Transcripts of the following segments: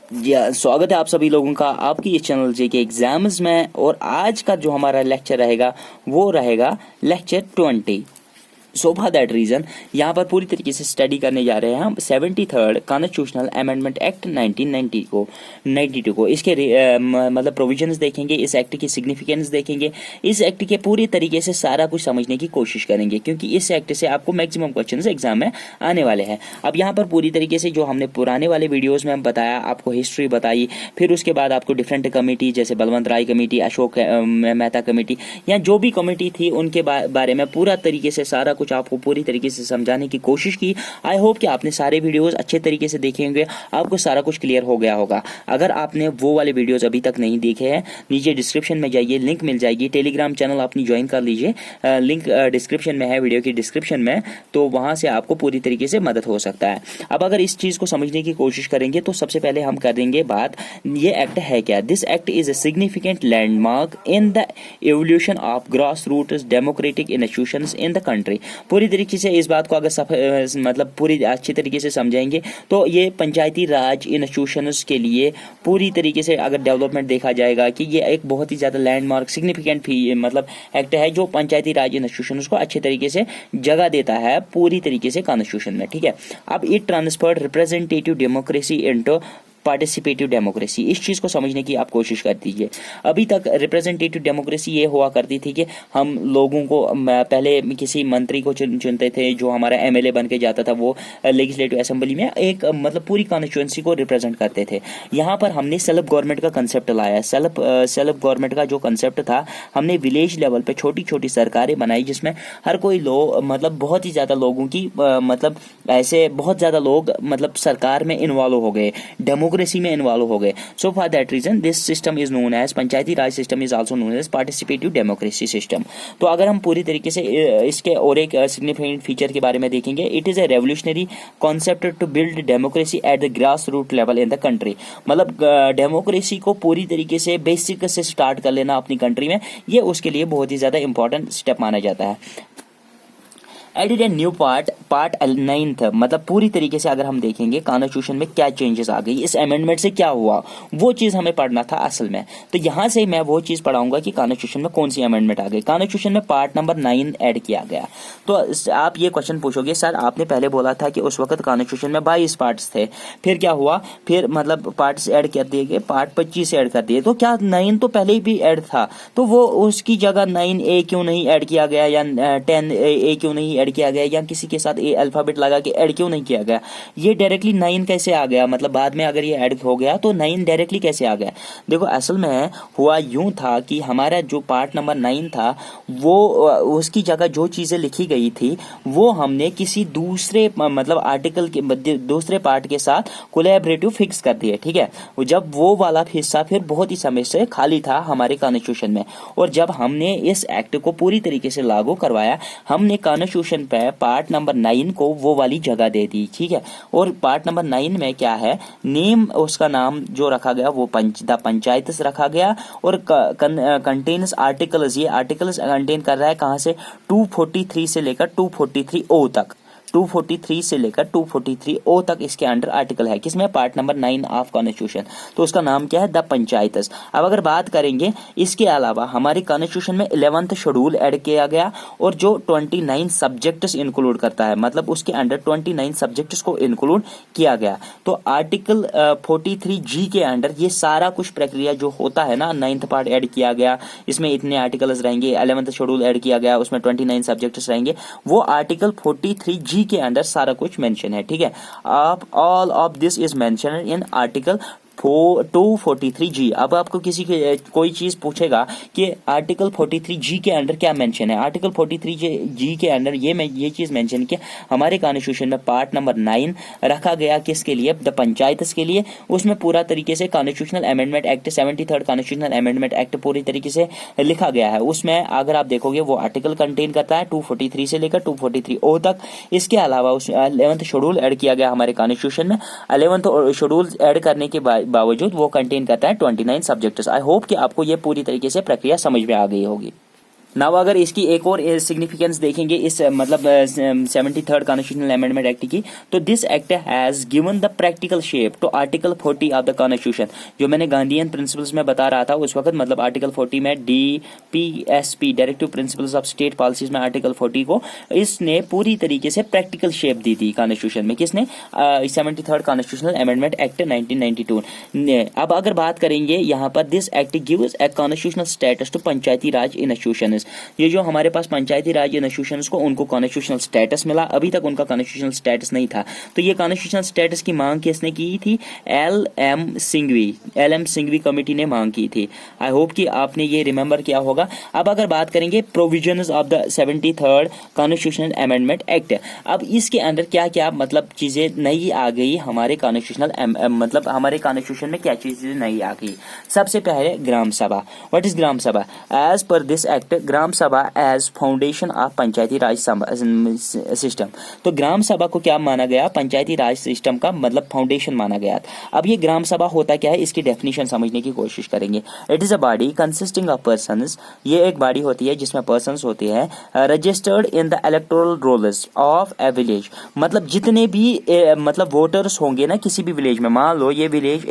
जी हाँ, स्वागत है आप सभी लोगों का आपकी इस चैनल जेके एग्जाम्स में। और आज का जो हमारा लेक्चर रहेगा वो रहेगा lecture 20। So for that reason यहाँ पर पूरी तरीके से स्टडी करने जा रहे हैं हम 73rd कॉन्स्टिट्यूशनल अमेंडमेंट एक्ट 1992 को। इसके मतलब प्रोविजंस देखेंगे, इस एक्ट की सिग्निफिकेंस देखेंगे, इस एक्ट के पूरी तरीके से सारा कुछ समझने की कोशिश करेंगे, क्योंकि इस एक्ट से आपको मैक्सिमम क्वेश्चंस एग्जाम में आने वाले हैं। अब यहाँ पर पूरी तरीके से जो हमने पुराने वाले वीडियोज़ में हम बताया, आपको हिस्ट्री बताई, फिर उसके बाद आपको डिफरेंट कमेटी जैसे बलवंत राय कमेटी, अशोक मेहता कमेटी या जो भी कमेटी थी उनके बारे में पूरा तरीके से सारा कुछ आपको पूरी तरीके से समझाने की कोशिश की। आई होप कि आपने सारे वीडियोस अच्छे तरीके से देखे होंगे, आपको सारा कुछ क्लियर हो गया होगा। अगर आपने वो वाले वीडियोस अभी तक नहीं देखे हैं, नीचे डिस्क्रिप्शन में जाइए, लिंक मिल जाएगी। टेलीग्राम चैनल अपनी ज्वाइन कर लीजिए, लिंक डिस्क्रिप्शन में है, वीडियो की डिस्क्रिप्शन में, तो वहां से आपको पूरी तरीके से मदद हो सकता है। अब अगर इस चीज को समझने की कोशिश करेंगे तो सबसे पहले हम कर देंगे बात, ये एक्ट है क्या। This act is a significant landmark in the evolution of grass roots democratic institutions in the country. पूरी तरीके से इस बात को अगर मतलब पूरी अच्छी तरीके से समझेंगे तो ये पंचायती राज इंस्टीट्यूशंस के लिए पूरी तरीके से अगर डेवलपमेंट देखा जाएगा कि ये एक बहुत ही ज़्यादा लैंडमार्क सिग्निफिकेंट मतलब एक्ट है जो पंचायती राज इंस्टीट्यूशंस को अच्छे तरीके से जगह देता है पूरी तरीके से कॉन्स्टिट्यूशन में। ठीक है, अब it transferred representative democracy into participative democracy. इस चीज़ को समझने की आप कोशिश कर दीजिए। अभी तक रिप्रेजेंटेटिव डेमोक्रेसी ये हुआ करती थी कि हम लोगों को पहले किसी मंत्री को चुनते थे, जो हमारा एमएलए बन के जाता था, वो लेजिस्लेटिव असेंबली में एक मतलब पूरी कॉन्स्टिट्यूंसी को रिप्रेजेंट करते थे। यहाँ पर हमने सेल्फ गवर्नमेंट का कंसेप्ट लाया। सेल्फ गवर्नमेंट का जो कंसेप्ट था, हमने विलेज लेवल पे छोटी छोटी सरकारें बनाई जिसमें हर कोई लोग मतलब बहुत ही ज़्यादा लोगों की मतलब ऐसे बहुत ज़्यादा लोग मतलब सरकार में इन्वॉल्व हो गए, डेमोक्रेसी में इन्वॉल्व हो गए। So for that reason this system is known as Panchayati Raj system, is also known as participative democracy system. तो अगर हम पूरी तरीके से इसके और एक सिग्निफिकेंट फीचर के बारे में देखेंगे, it is a revolutionary concept to build democracy at the grass root level in the country. मतलब डेमोक्रेसी को पूरी तरीके से बेसिक से स्टार्ट कर लेना अपनी कंट्री में, ये उसके लिए बहुत ही ज्यादा इंपॉर्टेंट स्टेप माना जाता है। Added a new part 9th, मतलब पूरी तरीके से अगर हम देखेंगे कॉन्स्टिट्यूशन में क्या चेंजेस आ गई, इस अमेंडमेंट से क्या हुआ, वो चीज़ हमें पढ़ना था असल में। तो यहाँ से मैं वो चीज़ पढ़ाऊंगा कि कॉन्स्टिट्यूशन में कौन सी अमेंडमेंट आ गई। कॉन्स्टिट्यूशन में पार्ट नंबर 9 ऐड किया गया। तो आप ये क्वेश्चन पूछोगे, सर आपने पहले बोला था कि उस वक्त कॉन्स्टिट्यूशन में 22 पार्ट्स थे, फिर क्या हुआ, फिर मतलब पार्ट्स ऐड कर दिए गए, पार्ट 25 ऐड कर दिए, तो क्या 9 तो पहले भी ऐड था, तो वो उसकी जगह 9A क्यों नहीं ऐड किया गया, या 10A क्यों नहीं ऐड किया गया, या किसी के साथ ए अल्फाबेट लगा के ऐड क्यों नहीं किया गया। ये डायरेक्टली 9 कैसे आ गया, मतलब बाद में अगर ये ऐड हो गया तो 9 डायरेक्टली कैसे आ गया। देखो असल में हुआ यूं था कि हमारा जो पार्ट नंबर 9 था वो उसकी जगह जो चीजें लिखी गई थी वो हमने किसी दूसरे मतलब आर्टिकल के दूसरे पार्ट के साथ कोलैबोरेटिव फिक्स कर दिए। ठीक है, जब वो वाला हिस्सा फिर बहुत ही समय से खाली था हमारे कॉन्स्टिट्यूशन में, और जब हमने इस एक्ट को पूरी तरीके से लागू करवाया, हमने कॉन्स्टिट्यूशन पे पार्ट नंबर 9 को वो वाली जगह दे दी। ठीक है, और पार्ट नंबर 9 में क्या है, नेम उसका नाम जो रखा गया वो द पंचायत रखा गया, और कंटेन्स आर्टिकल्स, ये आर्टिकल्स कंटेन कर रहा है कहां से, 243 से लेकर 243O तक, 243 से लेकर 243O तक इसके अंडर आर्टिकल है, किसमें, पार्ट नंबर 9 ऑफ कॉन्स्टिट्यूशन। तो उसका नाम क्या है, द पंचायत। अब अगर बात करेंगे इसके अलावा हमारे कॉन्स्टिट्यूशन में 11th शेड्यूल ऐड किया गया, और जो 29 सब्जेक्ट्स इंक्लूड करता है, मतलब उसके अंडर 29 सब्जेक्ट्स को इंक्लूड किया गया। तो आर्टिकल 43G के अंडर ये सारा कुछ प्रक्रिया जो होता है ना, 9th पार्ट ऐड किया गया, इसमें इतने आर्टिकल्स रहेंगे, 11th शेड्यूल ऐड किया गया, उसमें 29 सब्जेक्ट्स रहेंगे, वो आर्टिकल 43G के अंदर सारा कुछ मेंशन है। ठीक है, आप all of this is mention in article 243G। अब आपको कोई चीज पूछेगा कि आर्टिकल 43G के अंडर क्या मेंशन है, आर्टिकल 43G के अंडर ये चीज मेंशन कि हमारे कॉन्स्टिट्यूशन में पार्ट नंबर 9 रखा गया किसके लिए, द पंचायत के लिए। उसमें पूरा तरीके से constitutional amendment act 73rd constitutional amendment act पूरी तरीके से लिखा गया है। उसमें अगर आप देखोगे वो आर्टिकल कंटेन करता है 243 से लेकर 243O तक। इसके अलावा उसमें 11th शेड्यूल ऐड किया गया हमारे कॉन्स्टिट्यूशन में। 11th शेड्यूल ऐड करने के बावजूद वो कंटेन करता है 29 सब्जेक्ट्स। आई होप कि आपको ये पूरी तरीके से प्रक्रिया समझ में आ गई होगी। नाउ अगर इसकी एक और सिग्निफिकेंस देखेंगे इस मतलब 73rd कॉन्स्टिट्यूशनल अमेंडमेंट एक्ट की, तो this act has given the practical shape to article 40 of the constitution. जो मैंने गांधीयन प्रिंसिपल्स में बता रहा था उस वक्त, मतलब आर्टिकल 40 में DPSP directive principles of state policies में आर्टिकल 40 को इसने पूरी तरीके से प्रैक्टिकल शेप दी थी कॉन्स्टिट्यूशन में। किसने? 73rd कॉन्स्टिट्यूशनल अमेंडमेंट एक्ट 1992 ने। अब अगर बात करेंगे यहाँ पर, this act gives a constitutional status to Panchayati Raj institutions. ये जो हमारे पास पंचायती राज इंस्टीट्यूशंस को उनको कॉन्स्टिट्यूशनल स्टेटस मिला, अभी तक उनका कॉन्स्टिट्यूशनल स्टेटस नहीं था। तो ये कॉन्स्टिट्यूशनल स्टेटस की मांग किसने की थी? LM सिंघवी कमेटी ने मांग की थी। आई होप कि आपने ये रिमेंबर किया होगा। अब अगर बात करेंगे provisions of the 73rd constitutional amendment act, अब इसके अंदर क्या क्या मतलब चीजें नई आ गई हमारे कॉन्स्टिट्यूशनल मतलब हमारे कॉन्स्टिट्यूशन में क्या चीजें नई आ गई। सबसे पहले ग्राम सभा। What is gram sabha? As per this act gram sabha as foundation of Panchayati Raj system. तो ग्राम सभा को क्या माना गया? पंचायती राज सिस्टम का मतलब फाउंडेशन माना गया। अब ये ग्राम सभा होता क्या है, इसकी डेफिनेशन समझने की कोशिश करेंगे। It is a body consisting of persons. ये एक बॉडी होती है जिसमें पर्सन्स होते हैं registered in the electoral rolls of a village. मतलब जितने भी मतलब वोटर्स होंगे ना किसी भी विलेज में, मान लो ये विलेज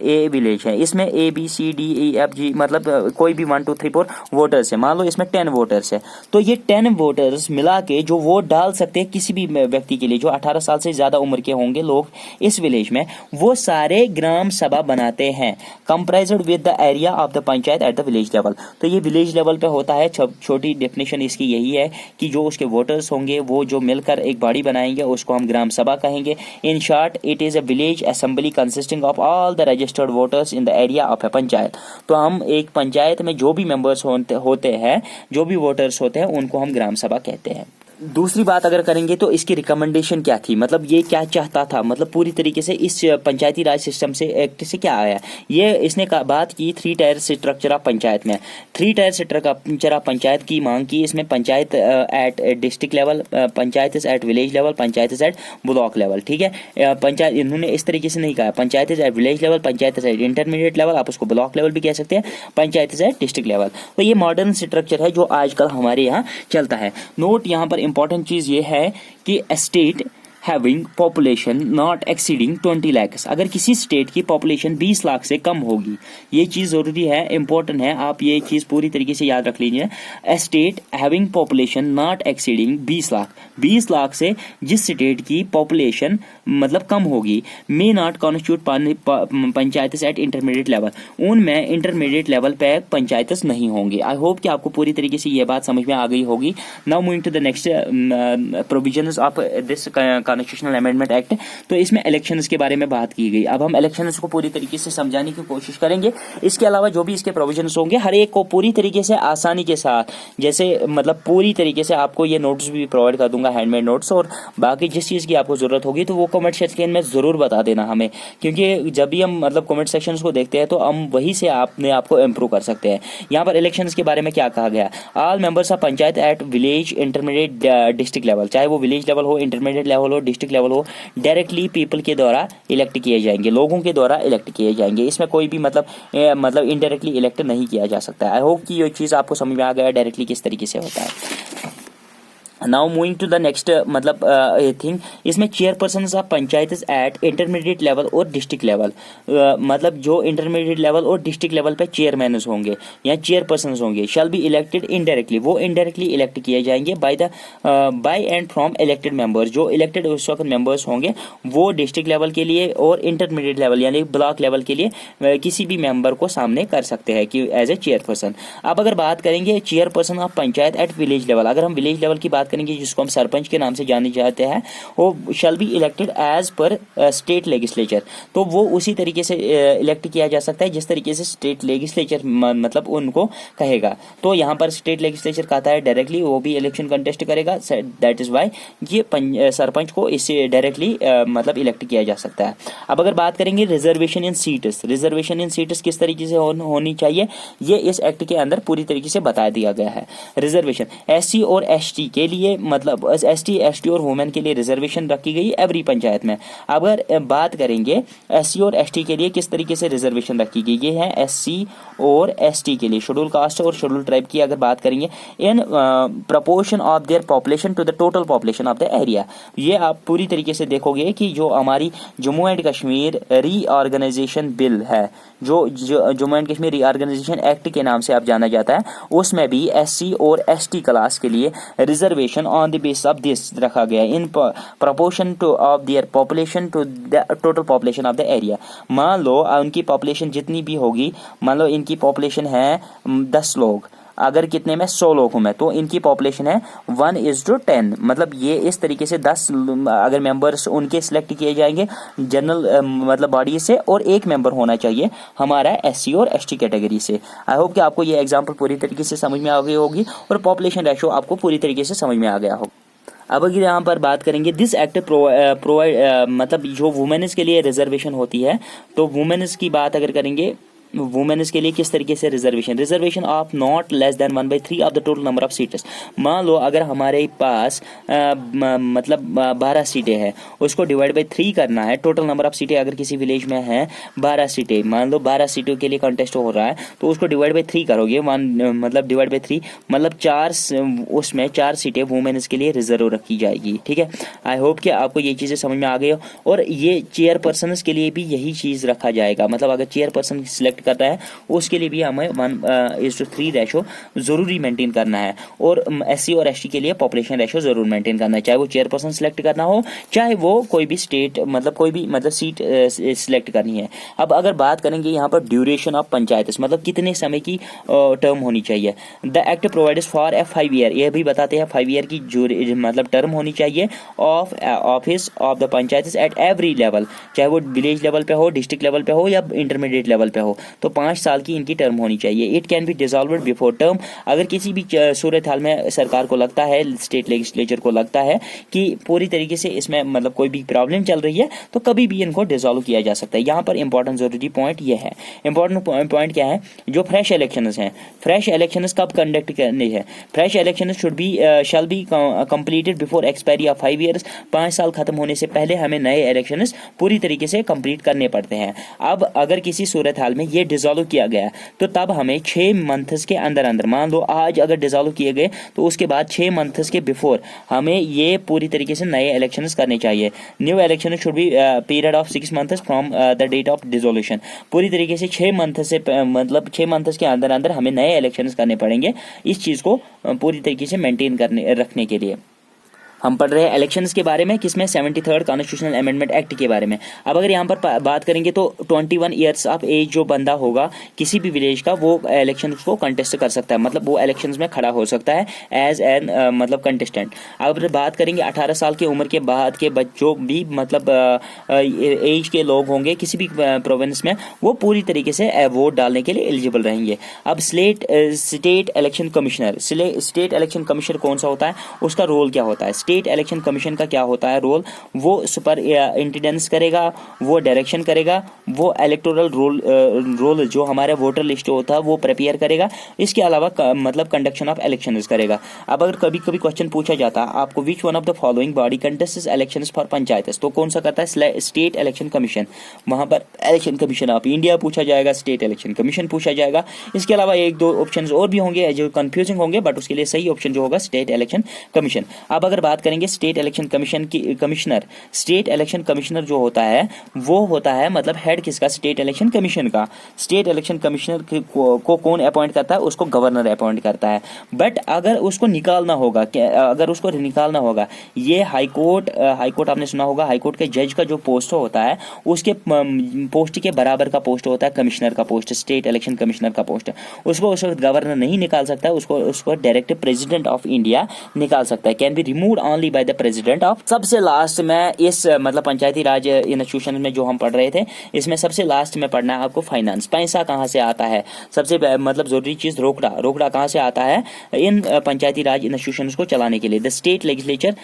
ए विलेज है, इसमें ABCDEFG मतलब कोई भी 1 2 3 4 वोटर्स है। मान लो इसमें 10 वोटर्स है, तो ये 10 वोटर्स मिला के जो वोट डाल सकते हैं किसी भी व्यक्ति के लिए जो 18 साल से ज्यादा उम्र के होंगे लोग इस विलेज में, वो सारे ग्राम सभा बनाते हैं, comprised with the area of the panchayat at the village level. तो ये विलेज लेवल पे होता है। छोटी डेफिनेशन इसकी यही है कि जो उसके वोटर्स होंगे वो जो मिलकर एक बॉडी बनाएंगे उसको हम ग्राम सभा कहेंगे। In short it is a village assembly consisting of all the registered voters in the area of a panchayat. तो हम एक पंचायत में जो भी मेंबर्स होते हैं, जो भी वोटर्स होते हैं, उनको हम ग्राम सभा कहते हैं। दूसरी बात अगर करेंगे तो इसकी रिकमेंडेशन क्या थी, मतलब ये क्या चाहता था, मतलब पूरी तरीके से इस पंचायती राज सिस्टम से एक्ट से क्या आया। ये इसने बात की 3 टायर स्ट्रक्चर ऑफ पंचायत में। 3 टायर स्ट्रक्चर ऑफ पंचायत की मांग की इसमें। Panchayat at district level, panchayat at village level, panchayat at block level. ठीक है, पंचायत इन्होंने इस तरीके से नहीं कहा panchayat at village level, panchayat at intermediate level, आप उसको ब्लॉक लेवल भी कह सकते हैं, पंचायत एट डिस्ट्रिक्ट लेवल। तो ये मॉडर्न स्ट्रक्चर है जो आजकल हमारे यहाँ चलता है। नोट यहाँ पर इंपॉर्टेंट चीज ये है कि state having population not exceeding 20 lakh. अगर किसी स्टेट की पॉपुलेशन 20 लाख से कम होगी, ये चीज जरूरी है, इंपॉर्टेंट है, आप ये चीज पूरी तरीके से याद रख लीजिए। State having population not exceeding 20 lakh, 20 lakh से जिस स्टेट की पॉपुलेशन मतलब कम होगी, may not constitute panchayat at intermediate level, उनमें इंटरमीडिएट लेवल पे पंचायत नहीं होंगे। आई होप कि आपको पूरी तरीके से ये बात समझ में आ गई होगी। Now moving to the next provisions of this constitutional amendment act. तो इसमें इलेक्शंस के बारे में बात की गई। अब हम इलेक्शंस को पूरी तरीके से समझाने की कोशिश करेंगे। इसके अलावा जो भी इसके प्रोविजंस होंगे हर एक को पूरी तरीके से आसानी के साथ, जैसे मतलब पूरी तरीके से आपको ये नोट्स भी प्रोवाइड कर दूंगा, हैंडमेड नोट्स, और बाकी जिस चीज़ की आपको जरूरत होगी तो वो कमेंट सेक्शन में जरूर बता देना हमें, क्योंकि जब भी हम मतलब कमेंट सेक्शन को देखते हैं तो हम वही से अपने आपको इम्प्रूव कर सकते हैं। यहाँ पर इलेक्शंस के बारे में क्या कहा गया, all members of panchayat at village intermediate district level, चाहे वो विलेज लेवल हो, इंटरमीडिएट लेवल हो, डिस्ट्रिक्ट लेवल हो, डायरेक्टली पीपल के द्वारा इलेक्ट किए जाएंगे, लोगों के द्वारा इलेक्ट किए जाएंगे। इसमें कोई भी मतलब इनडायरेक्टली इलेक्ट नहीं किया जा सकता। आई होप कि ये चीज़ आपको समझ में आ गया डायरेक्टली किस तरीके से होता है। Now moving to the next मतलब थिंग, इसमें chairperson of panchayat at intermediate level और डिस्ट्रिक्ट लेवल, मतलब जो इंटरमीडिएट लेवल और डिस्ट्रिक्ट लेवल पे चेयरमैन होंगे या चेयरपर्सन होंगे, शैल बी इलेक्टेड इनडायरेक्टली, वो इनडायरेक्टली इलेक्ट किए जाएंगे by and from elected members. जो इलेक्टेड उस वक्त मेंबर्स होंगे वो डिस्ट्रिक्ट लेवल के लिए और इंटरमीडिएट लेवल यानी ब्लॉक लेवल के लिए किसी भी मेंबर को सामने कर सकते हैं कि एज ए चेयरपर्सन। अब अगर बात करेंगे chairperson of panchayat at village level, अगर हम विलेज लेवल की बात करेंगे जिसको हम सरपंच के नाम से जाने जाते हैं, वो shall be elected as per state legislature. तो वो उसी तरीके से इलेक्ट किया जा सकता है जिस तरीके से स्टेट लेजिस्लेचर मतलब उनको कहेगा। तो यहाँ पर स्टेट लेजिस्लेचर कहता है डायरेक्टली वो भी इलेक्शन कंटेस्ट करेगा, दैट इज वाई ये सरपंच को इससे डायरेक्टली मतलब इलेक्ट किया जा सकता है। अब अगर बात करेंगे रिजर्वेशन इन सीट्स, रिजर्वेशन इन सीट्स किस तरीके से होनी चाहिए, ये इस एक्ट के अंदर पूरी तरीके से बता दिया गया है। रिजर्वेशन SC और ST के लिए लिए मतलब ST और वुमेन के लिए रिजर्वेशन रखी गई एवरी पंचायत में। अगर बात करेंगे SC और ST के लिए किस तरीके से रिजर्वेशन रखी गई, ये है SC और ST के लिए, शेड्यूल कास्ट और शेड्यूल ट्राइब की अगर बात करेंगे, in proportion of their population to the total population of the area. ये आप पूरी तरीके से देखोगे कि जो हमारी Jammu and Kashmir reorganisation bill है, जो Jammu and Kashmir reorganisation act के नाम से आप जाना जाता है, उसमें भी SC और ST क्लास के लिए reservation on the basis of this रखा गया in proportion to of their population to the total population of the area. मान लो उनकी पॉपुलेशन जितनी भी होगी, मान लो इनकी पॉपुलेशन है 10 लोग, अगर कितने में 100 लोग हूँ मैं, तो इनकी पॉपुलेशन है 1:10। मतलब ये इस तरीके से 10 अगर मेंबर्स उनके सिलेक्ट किए जाएंगे जनरल मतलब बॉडी से, और एक मेंबर होना चाहिए हमारा SC और ST कैटेगरी से। आई होप कि आपको ये एग्जांपल पूरी तरीके से समझ में आ गई होगी और पॉपुलेशन रेशो आपको पूरी तरीके से समझ में आ गया होगा। अब अगर यहाँ पर बात करेंगे दिस एक्ट प्रोवाइड मतलब जो वुमेन्स के लिए रिजर्वेशन होती है, तो वुमेन्स की बात अगर करेंगे, वुमेन्स के लिए किस तरीके से reservation of not less than 1/3 of the total number of seats. मान लो अगर हमारे पास मतलब 12 सीटें हैं, उसको डिवाइड बाई 3 करना है। टोटल नंबर ऑफ सीटें अगर किसी विलेज में है 12 सीटें, मान लो 12 सीटों के लिए कंटेस्ट हो रहा है, तो उसको डिवाइड बाई 3 करोगे, मतलब डिवाइड बाई 3 मतलब 4, उसमें 4 सीटें वुमेन्स के लिए रिजर्व रखी जाएगी। ठीक है, आई होप कि आपको ये चीज़ें समझ में आ गई हो। और ये चेयरपर्सन के लिए भी यही चीज़ रखा जाएगा, मतलब अगर चेयरपर्सन सिलेक्ट करता है उसके लिए भी हमें 1:3 रेशो जरूरी मेंटेन करना है, और SC और ST के लिए पॉपुलेशन रेशो जरूर मेंटेन करना है, चाहे वो चेयरपर्सन सिलेक्ट करना हो, चाहे वो कोई भी स्टेट मतलब कोई भी मतलब सीट सिलेक्ट करनी है। अब अगर बात करेंगे यहाँ पर ड्यूरेशन ऑफ पंचायत, मतलब कितने समय की टर्म होनी चाहिए। The act provides for a 5 year, ये भी बताते हैं 5 ईयर की जो मतलब टर्म होनी चाहिए of office of the panchayat at every level, चाहे वो विलेज लेवल पे हो, डिस्ट्रिक्ट लेवल पे हो या इंटरमीडिएट लेवल पे हो, तो 5 साल की इनकी टर्म होनी चाहिए। It can be dissolved before term, अगर किसी भी सूरत हाल में सरकार को लगता है, स्टेट लेजिस्लेचर को लगता है कि पूरी तरीके से इसमें मतलब कोई भी प्रॉब्लम चल रही है, तो कभी भी इनको डिसॉल्व किया जा सकता है। यहाँ पर इंपॉर्टेंट जरूरी पॉइंट ये है। इंपॉर्टेंट पॉइंट क्या है, जो फ्रेश इलेक्शंस हैं, फ्रेश इलेक्शंस कब कंडक्ट करने हैं। Fresh elections shall be completed before expiry of 5 years, 5 साल खत्म होने से पहले हमें नए इलेक्शंस पूरी तरीके से कंप्लीट करने पड़ते हैं। अब अगर किसी सूरत हाल में ये डिसॉल्व किया गया, तो तब हमें 6 मंथ्स के अंदर अंदर, मान लो आज अगर डिसॉल्व किए गए, तो उसके बाद 6 मंथ्स के बिफोर हमें ये पूरी तरीके से नए इलेक्शंस करने चाहिए। New election should be period of 6 months from the date of dissolution, पूरी तरीके से 6 मंथ से मतलब 6 मंथ्स के अंदर अंदर हमें नए इलेक्शंस करने पड़ेंगे, इस चीज़ को पूरी तरीके से मेंटेन करने रखने के लिए। हम पढ़ रहे हैं इलेक्शंस के बारे में, किसमें 73rd कॉन्स्टिट्यूशनल अमेंडमेंट एक्ट के बारे में। अब अगर यहाँ पर बात करेंगे तो 21 ईयर्स ऑफ एज जो बंदा होगा किसी भी विलेज का, वो इलेक्शन को कंटेस्ट कर सकता है, मतलब वो इलेक्शंस में खड़ा हो सकता है एज एन मतलब कंटेस्टेंट। अब बात करेंगे 18 साल की उम्र के बाद के जो भी मतलब एज के लोग होंगे किसी भी प्रोविंस में, वो पूरी तरीके से वोट डालने के लिए एलिजिबल रहेंगे। अब state election commissioner, state election commissioner कौन सा होता है, उसका रोल क्या होता है। स्टेट इलेक्शन कमीशन का क्या होता है रोल, वो सुपर इंटेंडेंस करेगा, वो डायरेक्शन करेगा, वो इलेक्टोरल रोल जो हमारे वोटर लिस्ट होता है वो प्रिपेयर करेगा, इसके अलावा मतलब कंडक्शन ऑफ इलेक्शंस करेगा। अब अगर कभी कभी क्वेश्चन पूछा जाता है आपको which one of the following body contests elections for panchayat, तो कौन सा करता है स्टेट इलेक्शन कमीशन, वहां पर इलेक्शन कमीशन ऑफ इंडिया पूछा जाएगा, स्टेट इलेक्शन कमीशन पूछा जाएगा। इसके अलावा 1-2 ऑप्शन और भी होंगे जो कंफ्यूजिंग होंगे, बट उसके लिए सही ऑप्शन जो होगा स्टेट इलेक्शन कमीशन। अब अगर बात करेंगे स्टेट इलेक्शन कमीशन की कमिश्नर, स्टेट इलेक्शन कमिश्नर जो होता है वो होता है मतलब हेड किसका, स्टेट इलेक्शन कमीशन का। स्टेट इलेक्शन कमिश्नर को कौन अपॉइंट करता है, उसको गवर्नर अपॉइंट करता है। बट अगर उसको निकालना होगा, अगर उसको निकालना होगा, ये हाई कोर्ट आपने सुना होगा, हाई कोर्ट के जज का जो पोस्ट होता है उसके पोस्ट के बराबर का पोस्ट होता है कमिश्नर का पोस्ट, स्टेट इलेक्शन कमिश्नर का पोस्ट। उसको उस वक्त गवर्नर नहीं निकाल सकता है, उसको डायरेक्ट प्रेसिडेंट ऑफ इंडिया निकाल सकता है। Can be removed only by the president of. सबसे लास्ट में इस मतलब पंचायती राज इंस्टीट्यूशन में जो हम पढ़ रहे थे, इसमें सबसे लास्ट में पढ़ना है आपको फाइनेंस। पैसा कहाँ से आता है, सबसे मतलब जरूरी चीज रोकड़ा। रोकड़ा कहाँ से आता है इन पंचायती राज इंस्टीट्यूशंस को चलाने के लिए। द स्टेट लेजिस्लेचर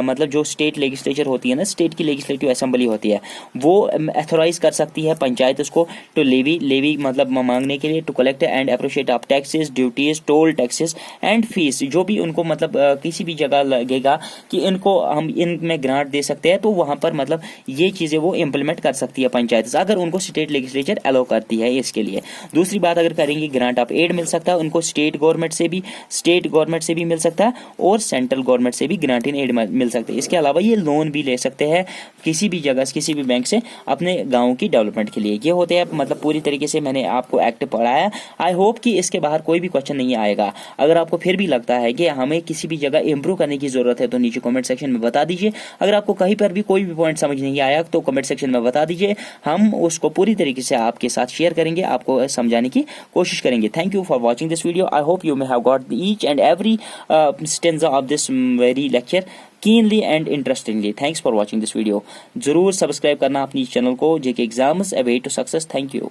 मतलब जो स्टेट लेजिस्लेचर होती है ना, स्टेट की लेजिस्लेटिव असेंबली होती है, वो अथोराइज कर सकती है पंचायत उसको टू लेवी मतलब मांगने के लिए, to collect and appropriate of taxes, duties, toll taxes and fees. जो भी उनको मतलब किसी भी जगह लगेगा कि इनको हम इनमें ग्रांट दे सकते हैं, तो वहां पर मतलब ये चीजें वो इंप्लीमेंट कर सकती है पंचायत, अगर उनको स्टेट लेजिस्लेचर अलाउ करती है इसके लिए। दूसरी बात अगर करेंगे, ग्रांट ऑफ एड मिल सकता है उनको स्टेट गवर्नमेंट से भी मिल सकता है और सेंट्रल गवर्नमेंट से भी ग्रांट इन एड मिल सकते हैं। इसके अलावा ये लोन भी ले सकते हैं किसी भी जगह से, किसी भी बैंक से अपने गांव की डेवलपमेंट के लिए। ये होते हैं मतलब पूरी तरीके से मैंने आपको एक्ट पढ़ाया। आई होप कि इसके बाहर कोई भी क्वेश्चन नहीं आएगा। अगर आपको फिर भी लगता है कि हमें किसी भी जगह इंप्रूव करने की जरूरत है तो नीचे कमेंट सेक्शन में बता दीजिए। अगर आपको कहीं पर भी कोई भी पॉइंट समझ नहीं आया तो कमेंट सेक्शन में बता दीजिए, हम उसको पूरी तरीके से आपके साथ शेयर करेंगे, आपको समझाने की कोशिश करेंगे। Thank you for watching this video. I hope you may have got each and every stanza of this very lecture keenly and interestingly. Thanks for watching this video. जरूर सब्सक्राइब करना अपनी चैनल को, JK exams a way to success. Thank you.